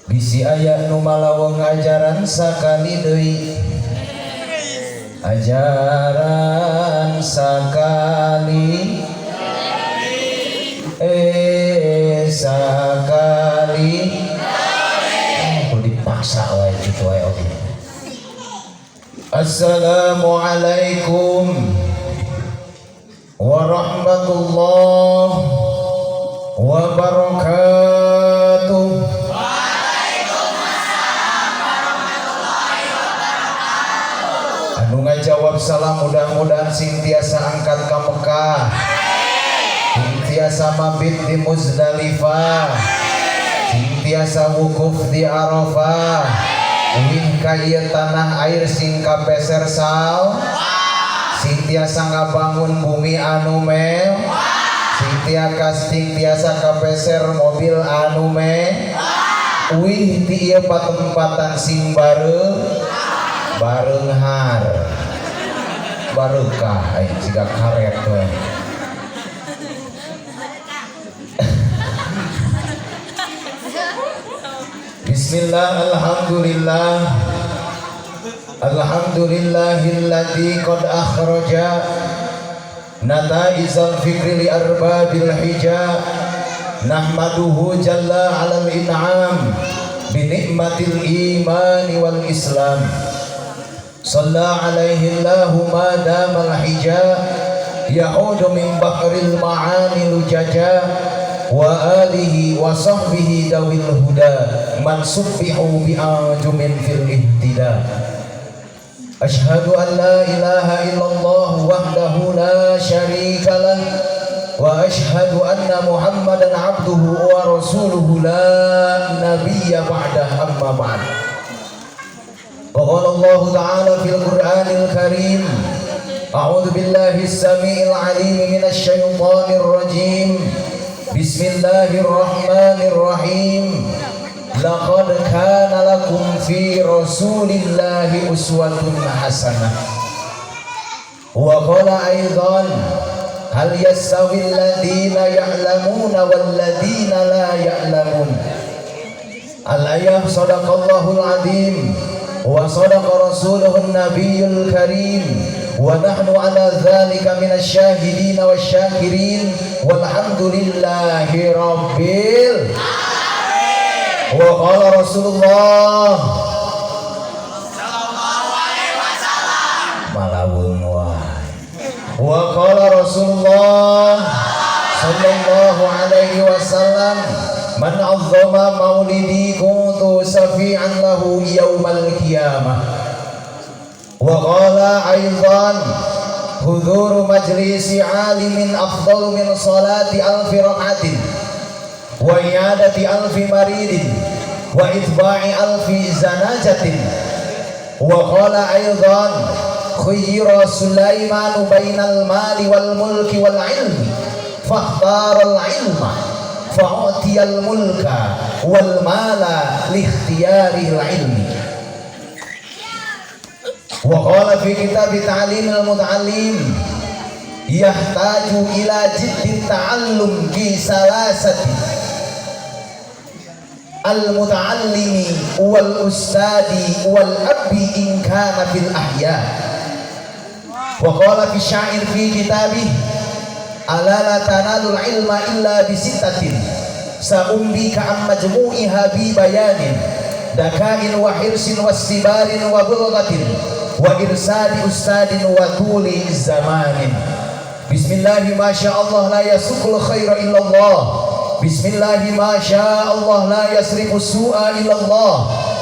bisi aya nu malawong ajaran sakali deui ajaran sakali sakali kudu dipaksa wae kitu wae oge. Assalamualaikum warahmatullahi wabarakatuh. Anu ngajawab salam mudah-mudahan sing tiasa angkat ka Mekah, sing tiasa mabit di Muzdalifah, sing tiasa wukuf di Arafah, uwih ka ieu tanah air sing kapeser sal, sing tiasa ngabangun bumi anu meh, sing tiasa kapeser mobil anu meh, uwih ti ieu patempatan sing bareunghar barukah aya siga karet we. Bismillah, alhamdulillah, alhamdulillahilladzi qad akhraja nataizal fikri li arbabil hija nahmaduhu jalla alal in'am bi ni'matil imani wal islam. Shalla alaihi Allahu ma damal hija ya'udu min bahril ma'ani lujaja wa alihi wa sahbihi dawil huda man subbihu bi'ajumin fil ihtida. Ashhadu an la ilaha illallah wahdahu la syarika lah wa ashhadu anna muhammadan abduhu wa rasuluhu la nabiyya ba'dah amma ba'd. Qala Allah ta'ala fil Qur'anil Karim a'udzu billahi as-sami'il 'alim minasy syaithanir rajim. Bismillahirrahmanirrahim. Laqad kana lakum fi rasulillahi uswatun hasanah. Wa qala aidan hal yastawi alladhina ya'lamuna wal ladhina la ya'lamun. Al-ayah sadaqallahul azim wa sadaqa rasuluhun nabiyyul karim wa nahnu ala dzalika minasy syahidin wasyakirin walhamdulillahi rabbil alamin. Wa qala Rasulullah sallallahu alaihi wasallam malawun wa qala Rasulullah sallallahu alaihi wasallam man azzama maulidi kuntu safi'an lahu yaumal qiyamah. Wa qala aidan hudhuru majlisi alimin afdalu min salati alfi rak'atin wa iyadati alfi maridin wa itba'i alfi zanajatin. Wa qala aidan khayyara Sulaiman bainal mali wal mulki wal ilmi fakhtara al ilma fa'utiyal mulka wal mala li ikhtiyaril ilmi. Wa qala fi kitab ta'limil muta'allim yahtaju ila jiddi ta'allum fi salasati al muta'allimi wal ustadi wal abi in kana fil ahya. Wa qala fi syair fi kitabih ala la tanalul ilma illa bisittatin sa'umbika am majmu'iha bi bayanin dakain wa hirsin wastibarin wa bulghatin wa irsadi ustadin wa tuli zamanin. Bismillahi ma sya'allah la yasukul khaira illallah. Bismillahi ma sya'allah la yasrifu su'a illallah.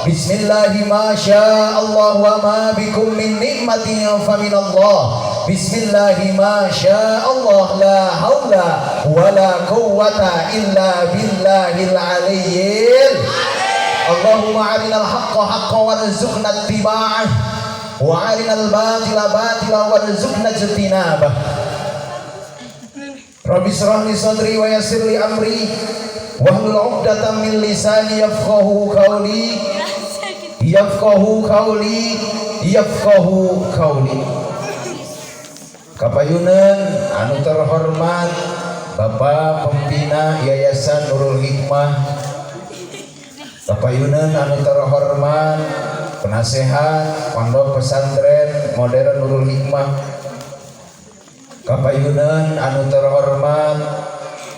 Bismillahi ma sya'allah wa ma bikum min ni'matin fa minallah. Bismillahi ma sya'allah la haula wa la quwwata illa billahil aliyyil. Allahumma arinal haqqa haqqan warzuqna ittiba'ah wa arinal batila batila warzuqna ijtinabah. Rabbi shrah li sadri wa yassir li amri wahlul 'uqdatam min lisani yafqahu qawli yafqahu qawli. Kapayunan anu terhormat Bapak Pembina Yayasan Nurul Hikmah Papayunan anu terhormat penasehat Pondok Pesantren Modern Nurul Hikmah, Papayunan anu terhormat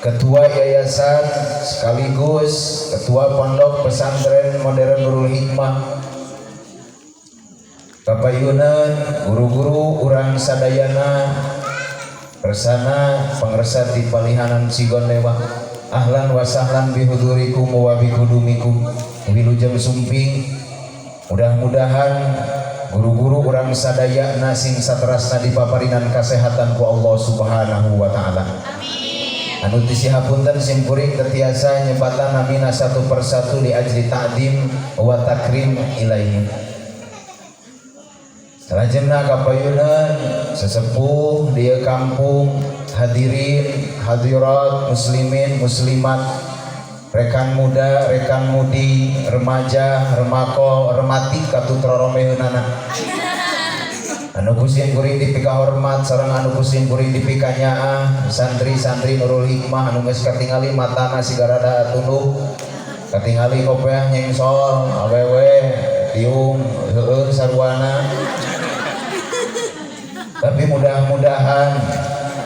Ketua Yayasan sekaligus Ketua Pondok Pesantren Modern Nurul Hikmah, Papayunan guru-guru urang sadayana persana pangresa di Palihanan Sigon Lewah. Ahlan wa sahlan bihudurikum wa bikudumikum wilujeng sumping. Mudah-mudahan guru-guru urang sadayana sing saterasna dipaparinan kasehatan ku Allah Subhanahu wa taala. Amin. Anu tisihapunten simkuring tetiasa nyebatan namina satu persatu di ajli ta'dim wa takrim ilaihim. Salajengna kapayunan sesepuh di kampung, hadirin hadirat muslimin muslimat, rekan muda rekan mudi, remaja remako remati katutra romeunana anu kusin kuring dipika hormat sareng anu kusin kuring dipika nyaah, santri-santri Nurul Hikmah anu geus katingali matana sigarada tunduk, katingali kopeah nyengsol awewe tiung heueur sarwana. Tapi mudah-mudahan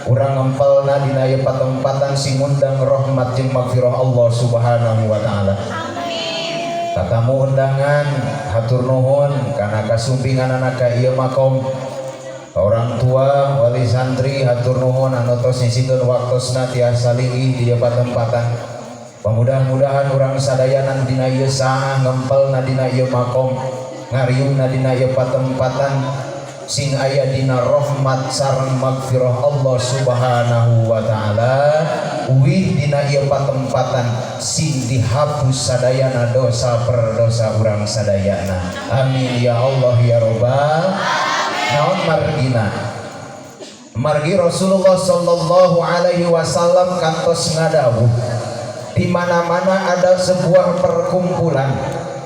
urang ngempelna dina ieu patempatan sing ngundang rahmat jeung magfirah Allah Subhanahu wa taala. Amin. Tatamu undangan hatur nuhun kana kasumpinganana ka ieu makom. Orang tua wali santri hatur nuhun anu tos nyisikeun waktosna tiasa lingih di ieu patempatan. Mudah-mudahan urang sadayanan dina ieu saah ngempelna dina ieu makom, ngariungna dina ieu patempatan sing aya dina rahmat sareng magfirah Allah Subhanahu wa taala, uih dina ieu patempatan sing dihapus sadayana dosa per dosa urang sadayana. Amin ya Allah ya Rabbal alamin. Naon margina? Margi Rasulullah sallallahu alaihi wasallam kantos ngadawuh, di mana-mana ada sebuah perkumpulan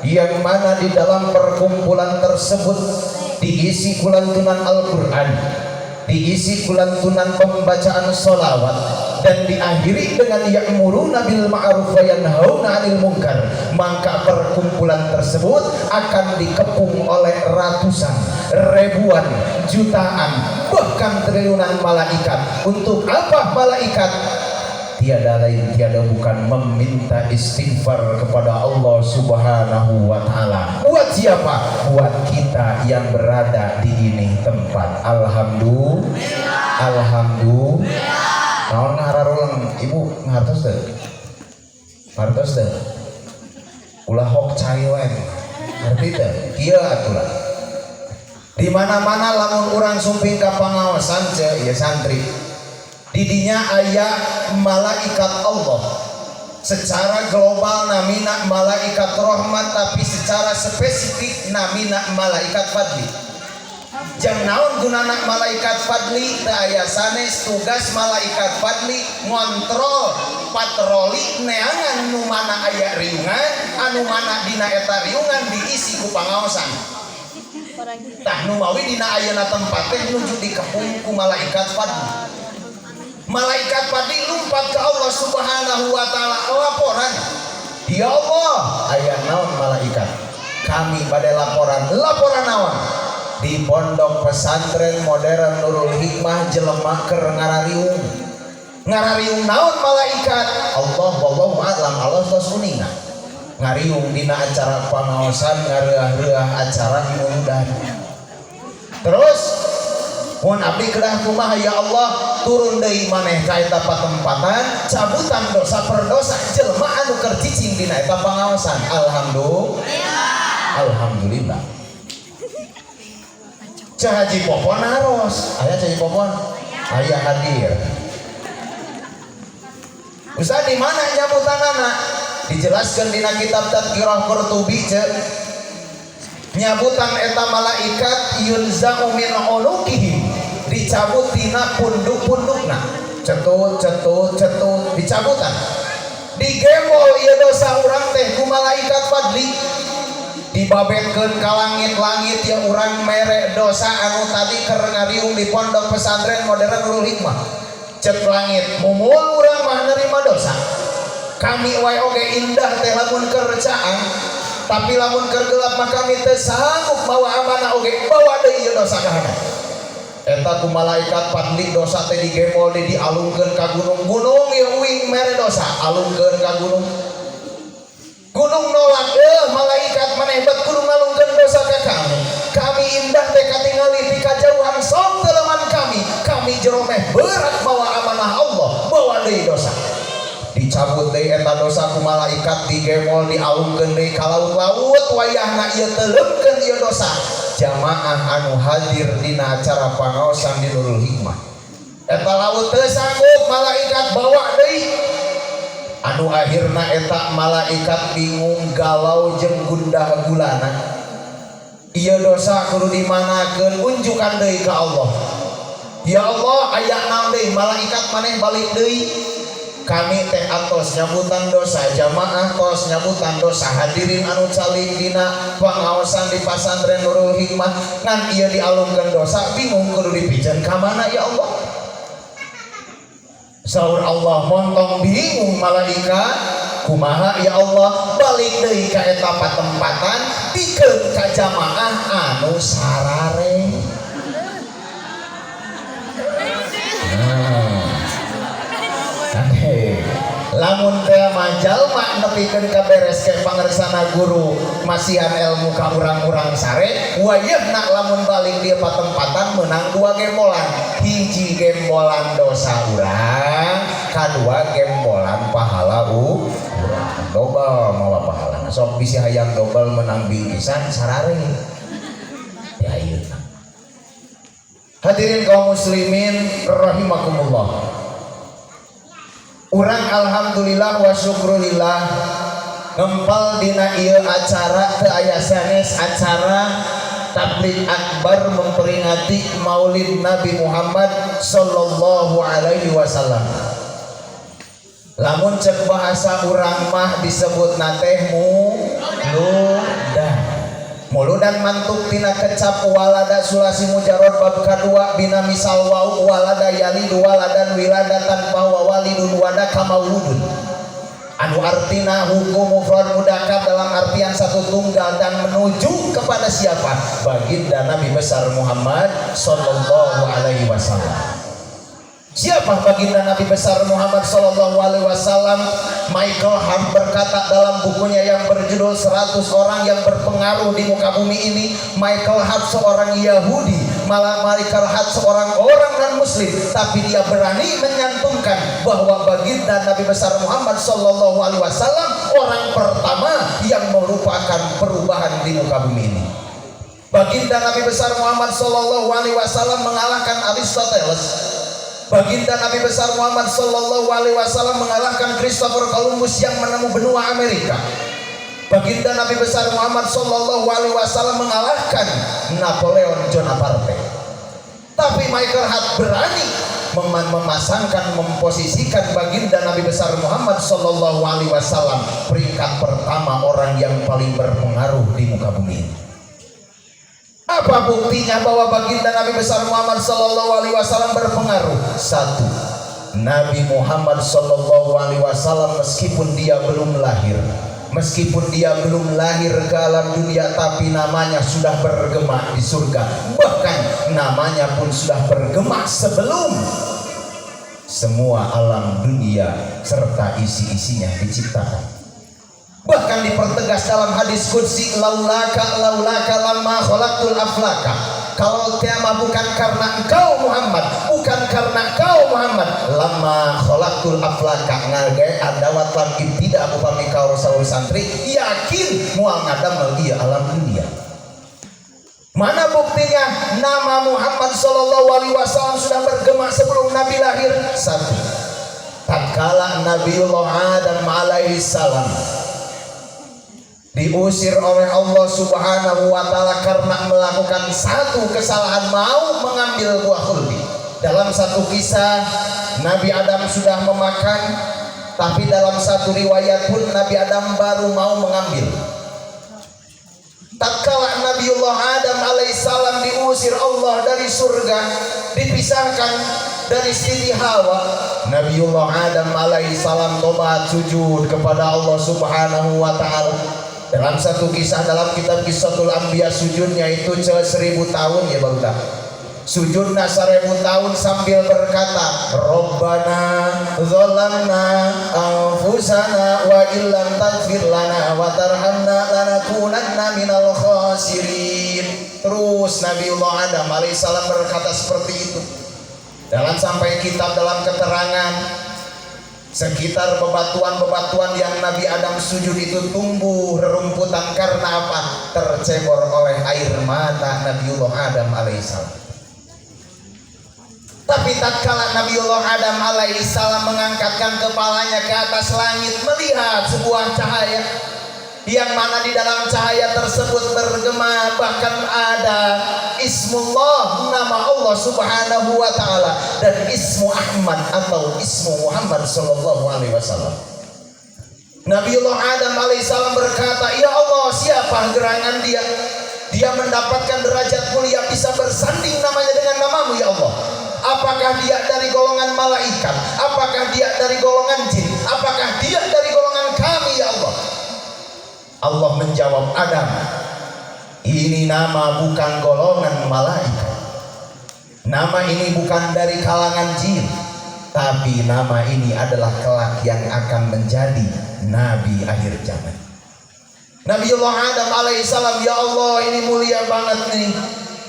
yang mana di dalam perkumpulan tersebut diisi kulantunan Al-Quran, diisi kulantunan pembacaan sholawat, dan diakhiri dengan ya'muruna bil ma'ruf wa yanhauna 'anil munkar, maka perkumpulan tersebut akan dikepung oleh ratusan, ribuan, jutaan, bahkan triliunan malaikat. Untuk apa malaikat? Tiada lain tiada bukan meminta istighfar kepada Allah Subhanahu wa taala. Buat siapa? Buat kita yang berada di ini tempat. Alhamdulillah. Alhamdulillah. Naon ngararulang ibu ngartos teh? Ngartos teh? Ulah hok cai wae. Ngerti teh? Kieu aturan. Di mana-mana lamun urang sumping ka pangaosan ce ya santri, didinya aya malaikat Allah. Secara global namina malaikat rahmat, tapi secara spesifik namina malaikat fadli. Jang naon gunana malaikat fadli? Teu aya sanes tugas malaikat fadli ngontrol patroli neangan nu mana aya riungan, anu mana dina eta riungan diisi ku pangaosan. Tah nu mawi dina ayeuna tempat teh nuju dikepung ku malaikat fadli. Malaikat padi lumpat ke Allah Subhanahu wa taala laporan, ya Allah aya naon malaikat, kami pada laporan naon di Pondok Pesantren Modern Nurul Hikmah jelema keur ngarariung naon malaikat. Allah wallahu a'lam, Allah tos kuningan ngariung dina acara pangaosan ngareah-reah acara mudah. Terus mun abdi kedah kumaha ya Allah, turun deui maneh ka eta patempatan, cabutan dosa per dosa jelema anu keur cicing dina eta pangaosan. Alhamdulillah. Alhamdulillah. Cah Haji Popon naros, aya Cah Haji Popon? Aya hadir. Ustaz di mana nyabutanana? Dijelaskeun dina kitab Tadhkirah Qurtubi ceuk. Nyabutan eta malaikat yunza'u min ulukihi, dicabut tina punduk-pundukna, cetut dicabutan, digembol ieu dosa urang teh ku malaikat fadli, dibabetkeun ka langit-langit ya urang mere dosa anu tadi keur ngariung di Pondok Pesantren Modern Nurul Hikmah. Cek langit mumul urang mah nerima dosa, Kami wae oge indah teh lamun kerjaan, tapi lamun keur gelap mah kami teu sanggup mawa amanah oge bawa deui ieu dosa kahana. Eta ku malaikat padli dosa teh digemol deui dialungkeun ka gunung-gunung ieu uing mere dosa alungkeun ka gunung. Gunung nolak malaikat maneh bet kudu ngalungkeun dosa ka kami. Kami indah teh katingali di kajauhan sok teleman kami jero meh berat bawa amanah Allah bawa deui dosa. Dicabut deui eta dosa ku malaikat digemol dialungkeun deui ka laut-laut wayahna ieu teuleumkeun ieu dosa jamaah anu hadir dina acara pangaosan di Nurul Hikmah. Eta laut teu sanggup malaikat bawa deui. Anu akhirna eta malaikat bingung galau jeung gundah gulana. Ieu dosa kudu dimanakeun unjukan deui ka Allah. Ya Allah aya naon deui malaikat maneh balik deui. Kami teh atos nyabutan dosa jamaah tos nyabutan dosa hadirin anu caling dina pangaosan di Pasantren Nurul Hikmah ngan ieu dialungkeun dosa bingung kudu dipijen ka mana ya Allah. Saur Allah montong bingung malaikat kumaha ya Allah balik deui ka eta patempatan pikeun ka jamaah anu sarare. Lamun teh mah jalma nepikeun ka beres ke pangersana guru masihan ilmu ka urang-urang sare wayahna lamun balik dia patempatan menang 2 gembolan. Hiji gembolan dosa urang, kadua gembolan pahala urang. Dobel mawa pahalana. Sok bisi hayang dobel menang bingkisan sarare. Ya ieu. Hadirin kaum muslimin rahimakumullah. Urang alhamdulillah wa syukrulillah ngempal dina ieu acara teu aya sanes acara tabligh akbar memperingati Maulid Nabi Muhammad sallallahu alaihi wasallam. Lamun cek bahasa urang mah disebutna teh muludan mantuk tina kecap walada sulasi mujarrad bab kadua bina misal wau walada yalidu waladan wiladatan bahwa walidun wadaka mauludun anu artina hukum mufrad mudakab dalam artian satu tunggal dan menuju kepada siapa? Baginda Nabi besar Muhammad sallallahu alaihi wasallam. Siapa baginda Nabi besar Muhammad sallallahu alaihi wasallam? Michael Hart berkata dalam bukunya yang berjudul 100 orang yang berpengaruh di muka bumi ini. Michael Hart seorang Yahudi, malah Michael Hart seorang orang non muslim, tapi dia berani menyantumkan bahwa baginda Nabi besar Muhammad sallallahu alaihi wasallam orang pertama yang merupakan perubahan di muka bumi ini. Baginda Nabi besar Muhammad sallallahu alaihi wasallam mengalahkan Aristoteles. Baginda Nabi besar Muhammad sallallahu alaihi wasallam mengalahkan Christopher Columbus yang menemu benua Amerika. Baginda Nabi besar Muhammad sallallahu alaihi wasallam mengalahkan Napoleon Bonaparte. Tapi Michael Hart berani memasangkan, memposisikan baginda Nabi besar Muhammad sallallahu alaihi wasallam peringkat pertama orang yang paling berpengaruh di muka bumi ini. Apa buktinya bahwa baginda Nabi besar Muhammad sallallahu alaihi wasallam berpengaruh? Satu, Nabi Muhammad sallallahu alaihi wasallam meskipun dia belum lahir ke alam dunia, tapi namanya sudah bergema di surga. Bahkan namanya pun sudah bergema sebelum semua alam dunia serta isi-isinya diciptakan. Bahkan dipertegas dalam hadis qudsi, laulaka lamma khalaqtul aflaka. Kalau kiamat bukan karena engkau Muhammad, lamma khalaqtul aflaka ngage adawat lam tidak upami kau saur santri yakin moal ngadamel ieu alam dunia. Mana buktinya? Nama Muhammad sallallahu alaihi wasallam sudah bergema sebelum Nabi lahir. Satu, tatkala Nabiullah Adam alaihi salam diusir oleh Allah subhanahu wa ta'ala karena melakukan satu kesalahan, mau mengambil buah khuldi. Dalam satu kisah Nabi Adam sudah memakan, tapi dalam satu riwayat pun Nabi Adam baru mau mengambil. Tatkala Nabiullah Adam alaihissalam diusir Allah dari surga, dipisahkan dari Siti Hawa. Nabiullah Adam alaihissalam tobat sujud kepada Allah subhanahu wa ta'ala. Dalam satu kisah dalam kitab Qissatul Anbiya, sujudnya itu 1000 tahun ya barudak. Sujudna 1000 tahun sambil berkata, Rabbana zalamna anfusana wa illam taghfir lana wa tarhamna lanakunanna minal khasirin. Terus Nabiullah Adam alaihissalam berkata seperti itu. Dalam sampai kitab dalam keterangan, sekitar bebatuan-bebatuan yang Nabi Adam sujud itu tumbuh rerumputan karena apa? Tercebur oleh air mata Nabiullah Adam alaihissalam. Tapi tatkala Nabiullah Adam alaihissalam mengangkatkan kepalanya ke atas langit, melihat sebuah cahaya yang mana di dalam cahaya tersebut bergema, bahkan ada Ismullah, nama Allah subhanahu wa ta'ala, dan Ismu Ahmad atau Ismu Muhammad sallallahu alaihi wasallam. Nabiullah Adam alaihissalam berkata, ya Allah, siapa gerangan dia? Dia mendapatkan derajat mulia, bisa bersanding namanya dengan namamu ya Allah. Apakah dia dari golongan malaikat? Apakah dia dari golongan jin? Apakah dia dari golongan kami ya Allah? Allah menjawab, Adam, ini nama bukan golongan malaikat. Nama ini bukan dari kalangan jin, tapi nama ini adalah kelak yang akan menjadi nabi akhir zaman. Nabiullah Adam alaihissalam, ya Allah, ini mulia banget nih.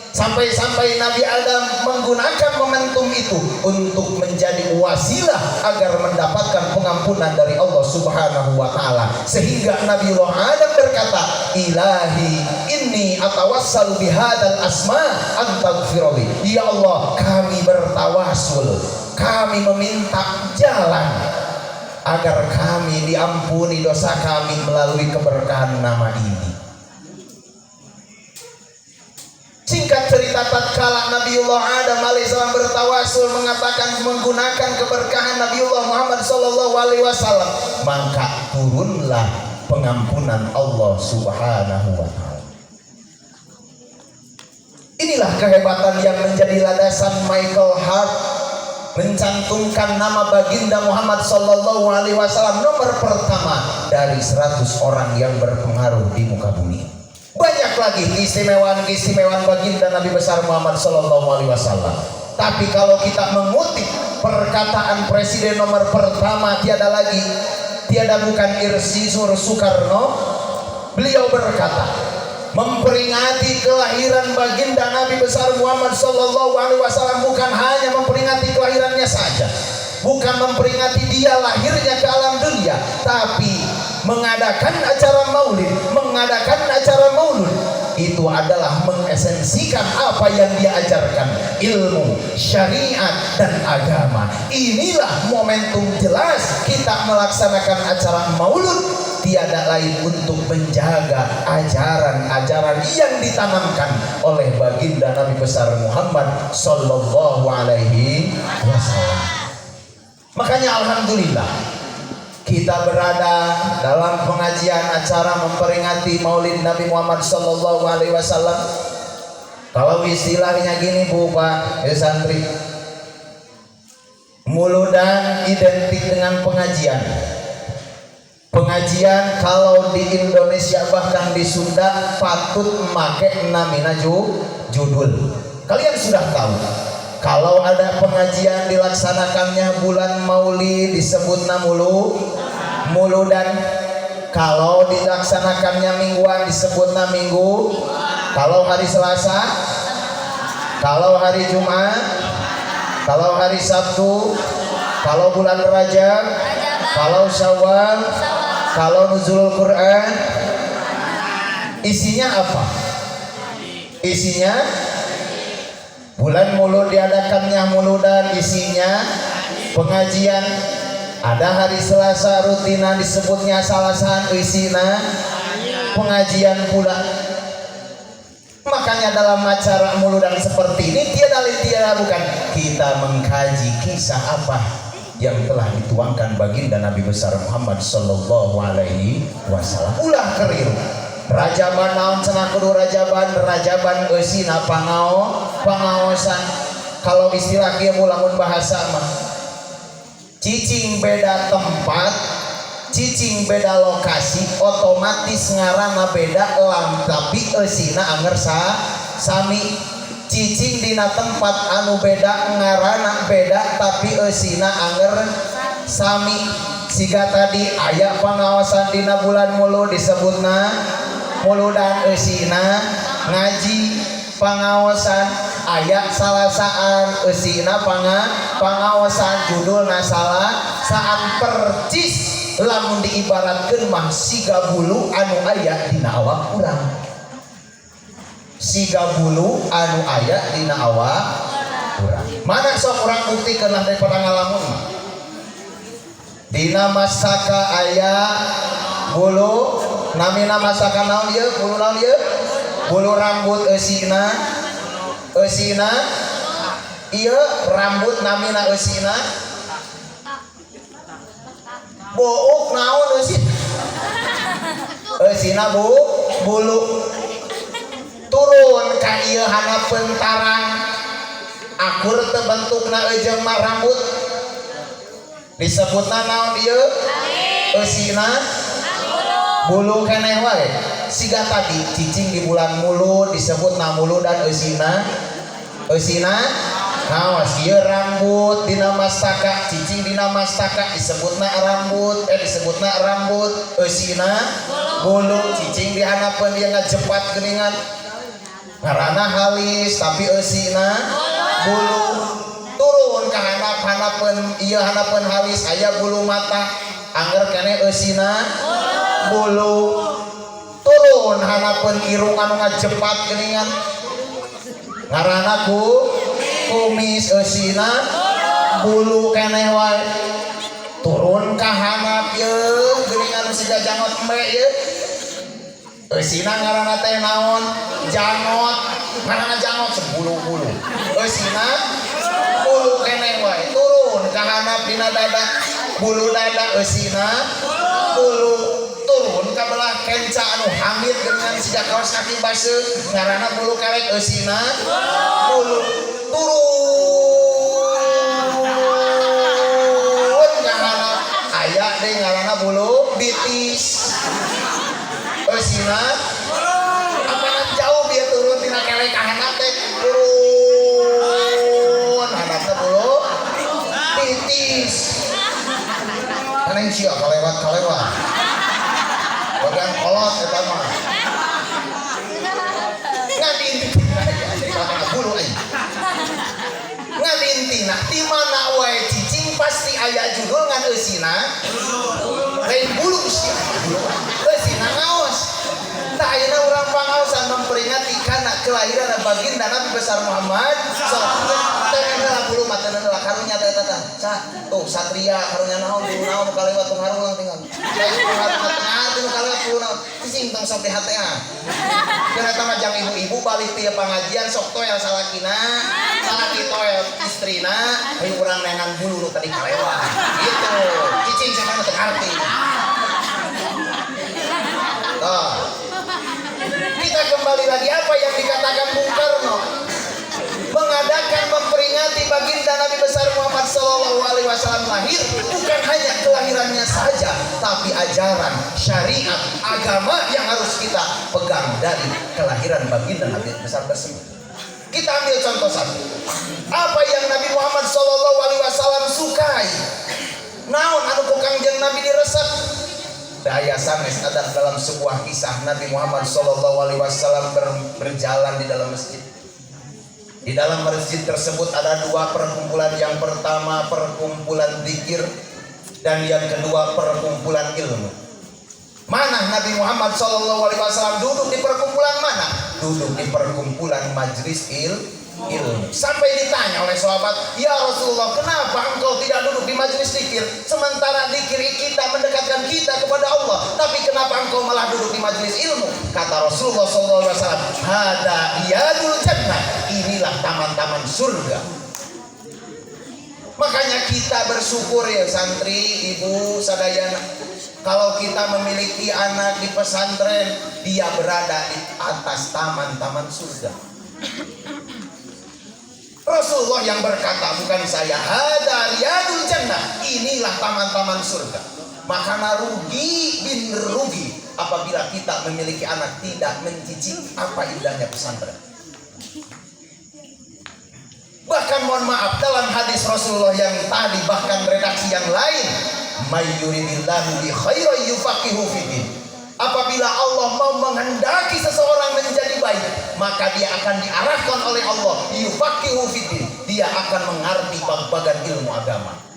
Sampai-sampai Nabi Adam menggunakan momentum itu untuk menjadi wasilah agar mendapatkan pengampunan dari Allah subhanahu wa ta'ala. Sehingga Nabiullah Adam berkata, Ilahi inni atawassalu bihadal asma antaghfirli. Ya Allah, kami bertawasul, kami meminta jalan agar kami diampuni dosa kami melalui keberkahan nama ini. Singkat cerita, tatkala Nabiullah Adam alaihissalam bertawasul mengatakan menggunakan keberkahan Nabiullah Muhammad sallallahu alaihi wasallam, maka turunlah pengampunan Allah subhanahu wa ta'ala. Inilah kehebatan yang menjadi landasan Michael Hart mencantumkan nama baginda Muhammad sallallahu alaihi wasallam nomor pertama dari 100 orang yang berpengaruh di muka bumi. Banyak lagi keistimewaan baginda Nabi besar Muhammad sallallahu alaihi wasallam. Tapi kalau kita mengutip perkataan presiden nomor pertama, tiada bukan Irsisur Soekarno, beliau berkata, memperingati kelahiran baginda Nabi besar Muhammad sallallahu alaihi wasallam bukan hanya memperingati kelahirannya saja, bukan memperingati dia lahirnya ke alam dunia, tapi mengadakan acara maulid itu adalah mengesensikan apa yang dia ajarkan, ilmu, syariat, dan agama. Inilah momentum jelas kita melaksanakan acara maulud, tiada lain untuk menjaga ajaran-ajaran yang ditanamkan oleh baginda Nabi besar Muhammad sallallahu alaihi wasallam. Makanya alhamdulillah kita berada dalam pengajian acara memperingati Maulid Nabi Muhammad sallallahu alaihi wasallam. Kalau istilahnya gini Bu Pak, santri, muludan identik dengan pengajian. Pengajian kalau di Indonesia bahkan di Sunda patut memakai namina judul. Kalian sudah tahu, kalau ada pengajian dilaksanakannya bulan Maulid disebut muludan. Kalau dilaksanakannya mingguan disebut minggu. Kalau hari Selasa, kalau hari Jumat, kalau hari Sabtu, kalau bulan Rajab, kalau Syawal, kalau nuzul Quran. Isinya apa? Isinya bulan Mulud diadakannya muludan, isinya pengajian. Ada hari Selasa rutinan disebutnya salasan, isina pengajian pula. Makanya dalam acara muludan seperti ini tiada bukan kita mengkaji kisah apa yang telah dituangkan baginda Nabi besar Muhammad sallallahu alaihi wasallam. Ulah keliru. Rajaban naon cenah kudu rajaban esina pangaosan. kalau istilah kieu lamun bahasa mah cicing beda tempat, cicing beda lokasi, otomatis ngaranna beda tapi eusina anger sami. Cicing dina tempat anu beda ngaranna beda tapi eusina anger sami. Siga tadi aya pangaosan dina bulan mulu disebutna muludan eusina ngaji pangaosan, aya salasaan eusina pangaosan judulna saat percis lamun diibaratkeun mah siga bulu anu aya dina awak urang. Siga bulu anu aya dina awak urang. Mana sok urang buktikeun daripada ngalamun mah. Dina masaka aya bulu, namina masaka naon ieu? Bulu naon ieu? Bulu rambut eusina. Eusina ieu rambut namina eusina. Bouk naon eusina? Eusina bulu. Turun ka ieu hanapeun tarang akur teu bentukna eujeng mah rambut disebutna naon ieu? Eusina bulu keneh wae. Siga tadi cicing di bulan mulu disebutna mulu dan eusina naos ieu rambut dina mastaka, cicing dina mastaka disebutna rambut eusina bulu. Cicing di hanapeun ieu ngajepat geuningan ngaranna halis tapi eusina bulu. Turun ka hanapeun ieu hanapeun halis aya bulu mata angger keneh eusina bulu. Turun hanapeun irung anu ngajepat geuningan ngaranna kumis eusina bulu keneh wae. Turun ka hanap ieu geuningan siga jangot embe ieu eusina ngaranna teh naon? Jangot. Ngaranna jangot sebulu-bulu. Eusina bulu keneh wae. Turun ka hanap dina dada bulu dada eusina bulu. Turun ka belah kenca anu hamid dengan siga kaos kaki baseuh ngaranna bulu kelek eusina bulu. Turun ka hanap aya deui ngaranna bulu bitis eusina apana jauh dia turun tina kelek ka hanap teh turun hanapna bulu bitis. Kaneng sia kalewat bagian kolot eta mah ngadintina bulu euy ngadintina di mana wae cicing pasti aya judul ngan eusina lain bulu sia eusina ngaos. Tah ayeuna urang pangaosan memperingati kana kelahiran baginda Nabi besar Muhammad sallallahu alaihi wasallam. Bulu mata nana karunya teh tata tuh satria karunya naon bulu naon kalewat tong harung tinggal tengah kalewat bulu naon cicing tong sok DHTA kena mah jang ibu-ibu balik tieu pengajian sok toel salakina salaki toel istrina ayo urang nengan bulu nu tadi kalewat gitu cicing sama teu arti. Kita kembali lagi apa yang dikatakan Bung Karno mengadakan memperingati baginda Nabi besar Muhammad sallallahu alaihi wasallam lahir bukan hanya kelahirannya saja tapi ajaran syariat agama yang harus kita pegang dari kelahiran baginda Nabi besar tersebut. Kita ambil contoh satu apa yang Nabi Muhammad sallallahu alaihi wasallam sukai naon anu ku Kangjeng Nabi diresep. Daya sanes ada dalam sebuah kisah Nabi Muhammad sallallahu alaihi wasallam berjalan di dalam masjid. Di dalam masjid tersebut ada dua perkumpulan, yang pertama perkumpulan zikir dan yang kedua perkumpulan ilmu. Mana Nabi Muhammad sallallahu alaihi wasallam duduk di perkumpulan mana? Duduk di perkumpulan majlis ilmu. Sampai ditanya oleh sahabat, "Ya Rasulullah, kenapa engkau tidak duduk di majlis zikir? Sementara zikir kita mendekatkan kita kepada Allah, tapi kenapa engkau malah duduk di majlis ilmu?" Kata Rasulullah SAW, "Hada iyadul jannah." Inilah taman-taman surga. Makanya kita bersyukur ya santri, ibu, sadayana. Kalau kita memiliki anak di pesantren, dia berada di atas taman-taman surga. Rasulullah yang berkata, bukan saya. Hada riyadul jannah, inilah taman-taman surga. Maka rugi bin rugi apabila kita memiliki anak tidak mencicipi apa indahnya pesantren. Bahkan mohon maaf, dalam hadis Rasulullah yang tadi, bahkan redaksi yang lain, may yuridillahu bi khairan yufaqihu fiddin. Apabila Allah mau menghendaki seseorang menjadi baik, maka dia akan diarahkan oleh Allah, yufaqihu fiddin. Dia akan mengerti bagian ilmu agama.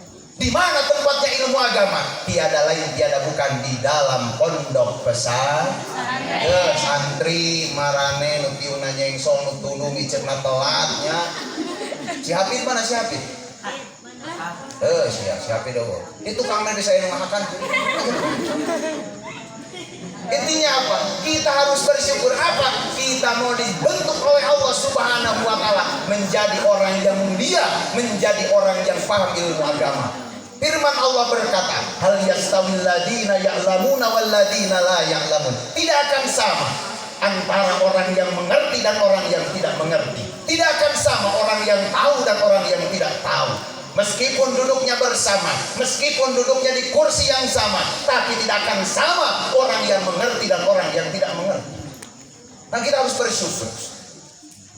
Di mana tempatnya ilmu agama? Tiada lain, tiada bukan di dalam pondok pesantren. Santri marane nu piunanya yang sol nu tulungi cenah telatnya. Si Habib mana si Habib? Si Habib doang. Itu kang bisa yang makan. Intinya apa? Kita harus bersyukur. Apa? Kita mau dibentuk oleh Allah Subhanahu wa Ta'ala menjadi orang yang mulia, menjadi orang yang paham ilmu agama. Firman Allah berkata, hal yastawil ladina ya'lamuna wal ladina la ya'lamun. Tidak akan sama antara orang yang mengerti dan orang yang tidak mengerti. Tidak akan sama orang yang tahu dan orang yang tidak tahu. Meskipun duduknya bersama, meskipun duduknya di kursi yang sama, tapi tidak akan sama orang yang mengerti dan orang yang tidak mengerti. Nah, kita harus bersyukur.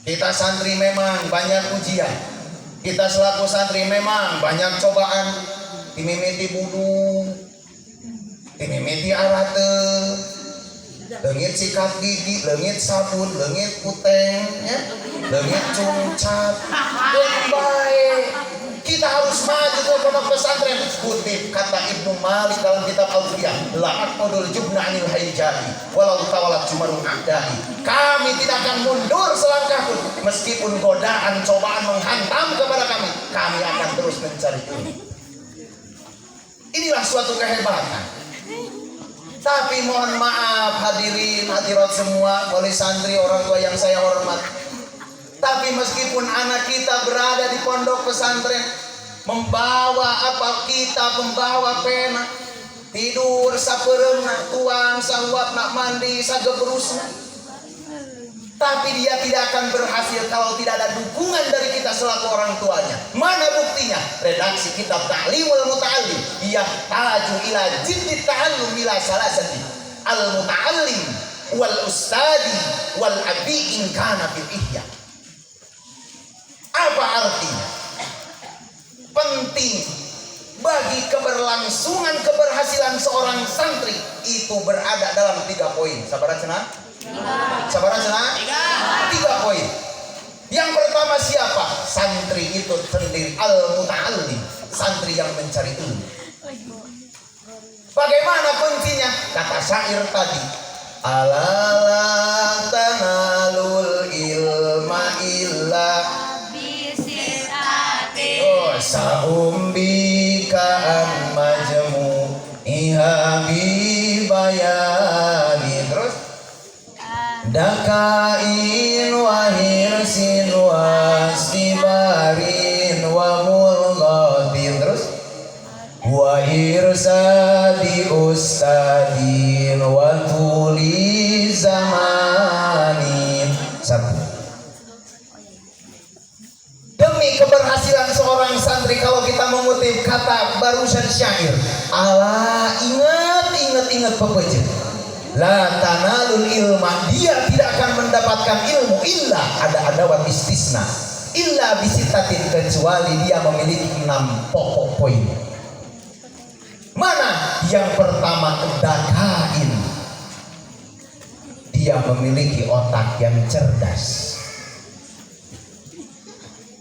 Kita santri memang banyak ujian. Kita selaku santri memang banyak cobaan. Timimiti budu, timimiti arate, leungit sikat gigi, leungit sabun, leungit puteng, ya, leungit cungcat, dan baik. Kita harus maju ke pondok pesantren. Kutip kata Ibnu Malik dalam kitab Al-Fiyah, la aqdul jubna anil haijai walau tawalat jumarun a'dai. Kami tidak akan mundur selangkah pun meskipun godaan cobaan menghantam kepada kami. Kami akan terus mencari ilmu. Inilah suatu kehebatan. Tapi mohon maaf hadirin hadirat semua, oleh santri orang tua yang saya hormat. Tapi meskipun anak kita berada di pondok pesantren, membawa apa kita, membawa pena, tidur sapereuna, tuang sahuap nak mandi sagebrusna, tapi dia tidak akan berhasil kalau tidak ada dukungan dari kita selaku orang tuanya. Mana buktinya? Redaksi kitab Ta'limul Muta'allim, yahtaju ila jiddit ta'allum ila salasati al-muta'allim wal ustadi wal abi in kana fil ihya. Apa artinya? Penting bagi keberlangsungan keberhasilan seorang santri itu berada dalam 3 poin. Sabar cenah? Sabar cenah? 3 poin. Yang pertama siapa? Santri itu sendiri, al-muta'allim, santri yang mencari ilmu. Bagaimana kuncinya? Kata syair tadi, alala tanalul ilma illa sa'umbika an majmu'iha bibayani. Terus dakain wa hirsin wa istibarin wa mulghatin. Terus wa irsadi ustadin wa tuli zamanin. Satu. Demi keberhasilan seorang santri, kalau kita mengutip kata barusan syair, ala ingat pepeje, la tanalul ilma, dia tidak akan mendapatkan ilmu illa, ada adawat istisna, illa bisitatin, kecuali dia memiliki 6 pokok poin. Mana? Yang pertama, dakain, dia memiliki otak yang cerdas.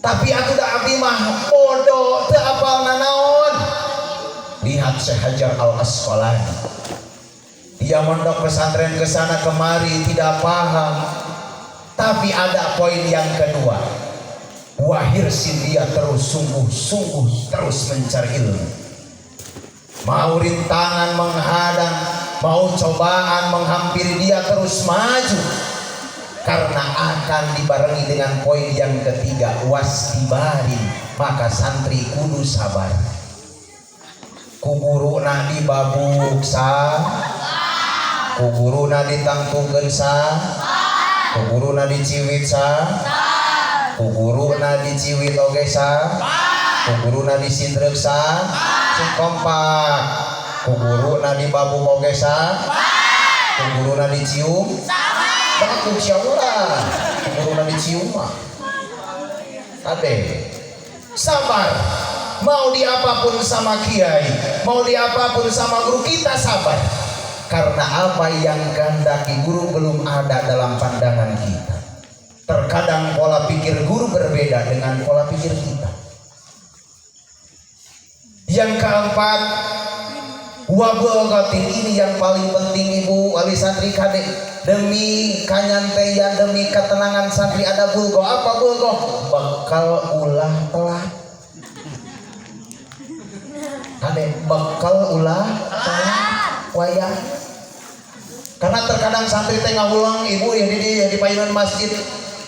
Tapi aku dah abdi mah bodoh, teu apal nanaon. Lihat Syekh Hajar Al-Asqalani, dia mondok pesantren ke sana kemari tidak paham. Tapi ada poin yang kedua, wahirsin, dia terus sungguh-sungguh terus mencari ilmu. Mau rintangan menghadang, mau cobaan menghampiri, dia terus maju. Karena akan dibarengi dengan poin yang ketiga, wastibarin, maka santri kudu sabar. Kuburuna dibabuk sa, kuburuna ditangtungkeun sa, kuburuna diciwit sa, ku guruna diciwit oge sa, ku guruna disindreuk sa, sing kompak, ku guruna dibabung oge sa, ku guruna dicium, baku syaulah, ku guruna dicium mah. Ade, sabar. Mau di apapun sama kiai, mau di apapun sama guru, kita sabar. Karena apa yang kehendaki guru belum ada dalam pandangan kita. Terkadang pola pikir guru berbeda dengan pola pikir kita. Yang keempat, wabul ini yang paling penting ibu wali santri kadek. Demi kanyanteian, demi ketenangan santri ada bulgo. Apa bulgo? Bekal ulah telat. Ada bekal ulah wayang. Karena terkadang santri teh ngahulang ibu ya di payunan masjid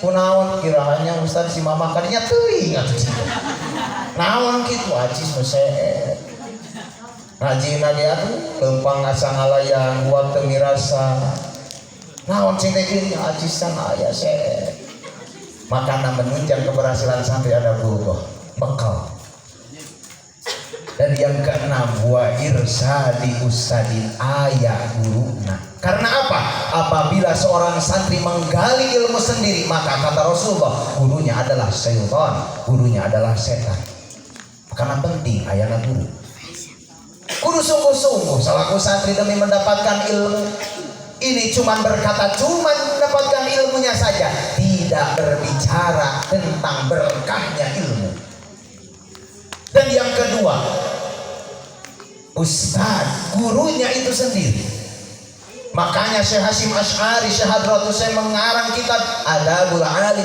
kunaon kiranya Ustaz si mama kadinya teuing atuh. Naon kitu acis meseh. Rajina dia tuh lempang asa ngalayang buat teu mirasa. Naon cing teh kieu acisan aya seh. Makana menunjang keberhasilan santri ada bekal. Dan yang keenam, wa irsadi ustadin ayah guruna. Karena apa? Apabila seorang santri menggali ilmu sendiri, maka kata Rasulullah, gurunya adalah syaitan, gurunya adalah setan. Karena penting ayana guru. Guru sungguh-sungguh selaku santri demi mendapatkan ilmu. Ini cuma berkata, cuma mendapatkan ilmunya saja, tidak berbicara tentang berkahnya ilmu. Dan yang kedua, ustaz, gurunya itu sendiri. Makanya Syekh Hasyim Asy'ari, Syekh Hadratus Syekh mengarang kitab Adabul Alim